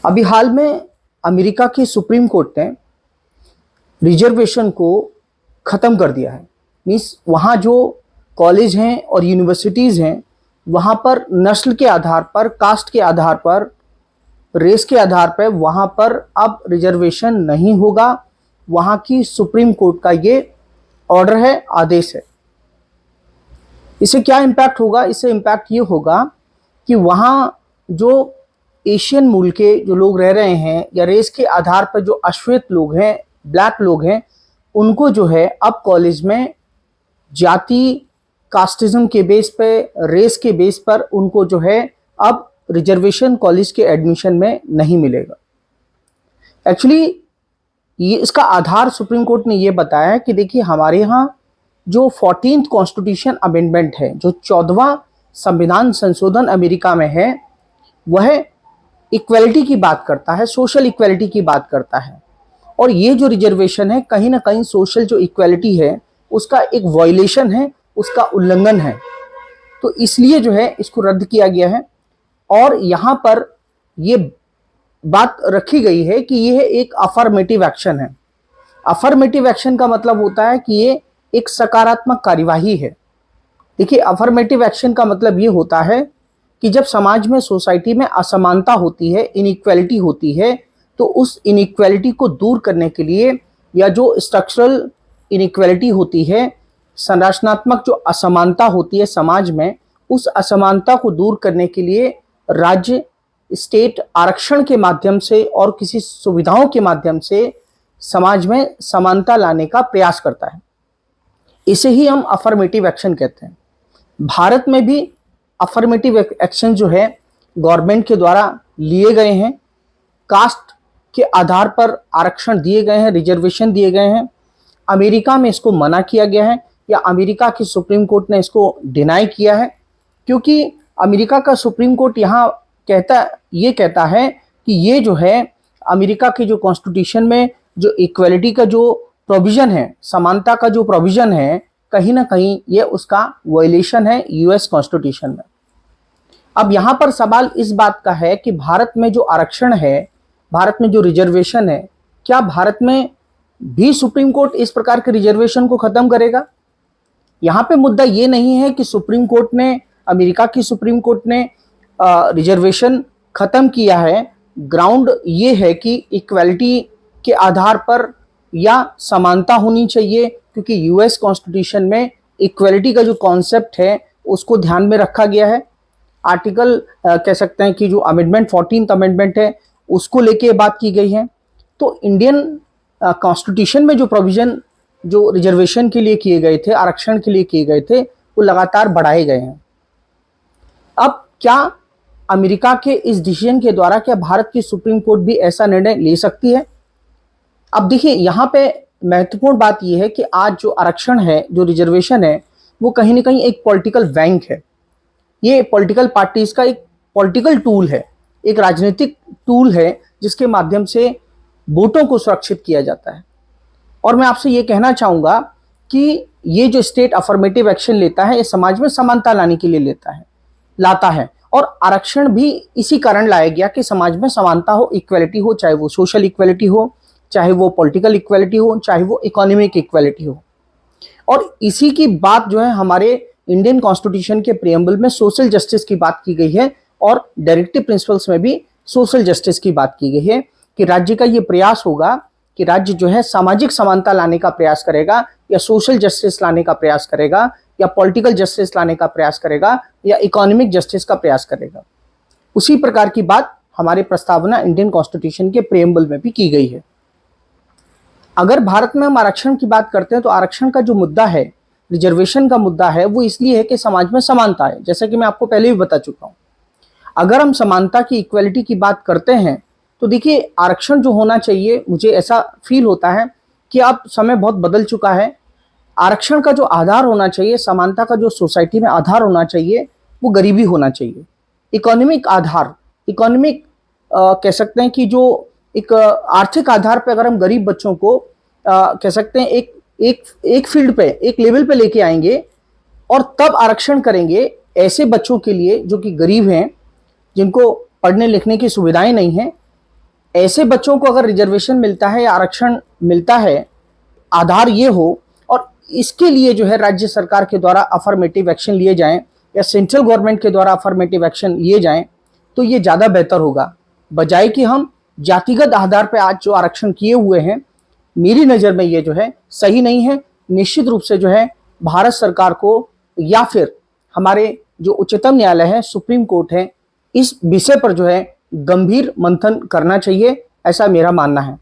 अभी हाल में अमेरिका की सुप्रीम कोर्ट ने रिजर्वेशन को ख़त्म कर दिया है। मीन्स वहाँ जो कॉलेज हैं और यूनिवर्सिटीज़ हैं, वहाँ पर नस्ल के आधार पर, कास्ट के आधार पर, रेस के आधार पर वहाँ पर अब रिजर्वेशन नहीं होगा। वहाँ की सुप्रीम कोर्ट का ये ऑर्डर है, आदेश है। इससे क्या इम्पैक्ट होगा? इससे इम्पैक्ट ये होगा कि वहाँ जो एशियन मूल के जो लोग रह रहे हैं या रेस के आधार पर जो अश्वेत लोग हैं, ब्लैक लोग हैं, उनको जो है अब कॉलेज में जाति, कास्टिज्म के बेस पे, रेस के बेस पर उनको जो है अब रिजर्वेशन कॉलेज के एडमिशन में नहीं मिलेगा। एक्चुअली ये इसका आधार सुप्रीम कोर्ट ने ये बताया कि देखिए, हमारे यहाँ जो 14th कॉन्स्टिट्यूशन अमेंडमेंट है, जो 14वां संविधान संशोधन अमेरिका में है, वह इक्वलिटी की बात करता है, सोशल इक्वलिटी की बात करता है। और ये जो रिजर्वेशन है, कहीं ना कहीं सोशल जो इक्वलिटी है उसका एक वायलेशन है, उसका उल्लंघन है। तो इसलिए जो है इसको रद्द किया गया है। और यहाँ पर ये बात रखी गई है कि यह एक अफर्मेटिव एक्शन है। अफर्मेटिव एक्शन का मतलब होता है कि ये एक सकारात्मक कार्यवाही है। देखिए, अफर्मेटिव एक्शन का मतलब ये होता है कि जब समाज में, सोसाइटी में असमानता होती है, इनइक्वालिटी होती है, तो उस इनइक्वालिटी को दूर करने के लिए, या जो स्ट्रक्चरल इनइक्वालिटी होती है, संरचनात्मक जो असमानता होती है समाज में, उस असमानता को दूर करने के लिए राज्य, स्टेट आरक्षण के माध्यम से और किसी सुविधाओं के माध्यम से समाज में समानता लाने का प्रयास करता है। इसे ही हम अफर्मेटिव एक्शन कहते हैं। भारत में भी अफर्मेटिव एक्शन जो है गवर्नमेंट के द्वारा लिए गए हैं। कास्ट के आधार पर आरक्षण दिए गए हैं, रिजर्वेशन दिए गए हैं। अमेरिका में इसको मना किया गया है, या अमेरिका की सुप्रीम कोर्ट ने इसको डिनाई किया है, क्योंकि अमेरिका का सुप्रीम कोर्ट यहाँ कहता है कि ये जो है अमेरिका के जो कॉन्स्टिट्यूशन में जो इक्वलिटी का जो प्रोविजन है, समानता का जो प्रोविजन है, कहीं ना कहीं ये उसका वायलेशन है यूएस कॉन्स्टिट्यूशन में। अब यहाँ पर सवाल इस बात का है कि भारत में जो आरक्षण है, भारत में जो रिजर्वेशन है, क्या भारत में भी सुप्रीम कोर्ट इस प्रकार के रिजर्वेशन को खत्म करेगा? यहाँ पे मुद्दा ये नहीं है कि सुप्रीम कोर्ट ने, अमेरिका की सुप्रीम कोर्ट ने रिजर्वेशन खत्म किया है। ग्राउंड ये है कि इक्वालिटी के आधार पर या समानता होनी चाहिए, क्योंकि यूएस कॉन्स्टिट्यूशन में इक्वालिटी का जो कॉन्सेप्ट है उसको ध्यान में रखा गया है। आर्टिकल कह सकते हैं कि जो अमेंडमेंट, 14th अमेंडमेंट है, उसको लेके बात की गई है। तो इंडियन कॉन्स्टिट्यूशन में जो प्रोविजन जो रिजर्वेशन के लिए किए गए थे, आरक्षण के लिए किए गए थे, वो लगातार बढ़ाए गए हैं। अब क्या अमेरिका के इस डिसीजन के द्वारा क्या भारत की सुप्रीम कोर्ट भी ऐसा निर्णय ले सकती है? अब देखिए, यहाँ पे महत्वपूर्ण बात यह है कि आज जो आरक्षण है, जो रिजर्वेशन है, वो कहीं ना कहीं एक पॉलिटिकल बैंक है। ये पॉलिटिकल पार्टीज का एक पॉलिटिकल टूल है, एक राजनीतिक टूल है, जिसके माध्यम से वोटों को सुरक्षित किया जाता है। और मैं आपसे ये कहना चाहूँगा कि ये जो स्टेट अफर्मेटिव एक्शन लेता है, ये समाज में समानता लाने के लिए लाता है। और आरक्षण भी इसी कारण लाया गया कि समाज में समानता हो, इक्वलिटी हो, चाहे वो सोशल इक्वलिटी हो, चाहे वो पॉलिटिकल इक्वलिटी हो, चाहे वो इकोनॉमिक इक्वलिटी हो। और इसी की बात जो है हमारे इंडियन कॉन्स्टिट्यूशन के प्रियम्बल में सोशल जस्टिस की बात की गई है, और डायरेक्टिव प्रिंसिपल्स में भी सोशल जस्टिस की बात की गई है कि राज्य का ये प्रयास होगा कि राज्य जो है सामाजिक समानता लाने का प्रयास करेगा, या सोशल जस्टिस लाने का प्रयास करेगा, या पॉलिटिकल जस्टिस लाने का प्रयास करेगा, या इकोनॉमिक जस्टिस का प्रयास करेगा। उसी प्रकार की बात हमारे प्रस्तावना इंडियन कॉन्स्टिट्यूशन के प्रियम्बल में भी की गई है। अगर भारत में हम आरक्षण की बात करते हैं, तो आरक्षण का जो मुद्दा है, रिजर्वेशन का मुद्दा है, वो इसलिए है कि समाज में समानता है। जैसा कि मैं आपको पहले भी बता चुका हूँ, अगर हम समानता की, इक्वलिटी की बात करते हैं, तो देखिए, आरक्षण जो होना चाहिए, मुझे ऐसा फील होता है कि अब समय बहुत बदल चुका है। आरक्षण का जो आधार होना चाहिए, समानता का जो सोसाइटी में आधार होना चाहिए, वो गरीबी होना चाहिए। इकोनॉमिक आधार, इकोनॉमिक कह सकते हैं कि जो एक आर्थिक आधार पर अगर हम गरीब बच्चों को कह सकते हैं एक फील्ड पे, एक लेवल पे लेके आएंगे, और तब आरक्षण करेंगे ऐसे बच्चों के लिए जो कि गरीब हैं, जिनको पढ़ने लिखने की सुविधाएं नहीं हैं, ऐसे बच्चों को अगर रिजर्वेशन मिलता है या आरक्षण मिलता है, आधार ये हो, और इसके लिए जो है राज्य सरकार के द्वारा अफर्मेटिव एक्शन लिए जाएं या सेंट्रल गवर्नमेंट के द्वारा अफर्मेटिव एक्शन लिए जाएं, तो ये ज़्यादा बेहतर होगा, बजाय कि हम जातिगत आधार पर आज जो आरक्षण किए हुए हैं, मेरी नज़र में ये जो है सही नहीं है। निश्चित रूप से जो है भारत सरकार को या फिर हमारे जो उच्चतम न्यायालय है, सुप्रीम कोर्ट है, इस विषय पर जो है गंभीर मंथन करना चाहिए, ऐसा मेरा मानना है।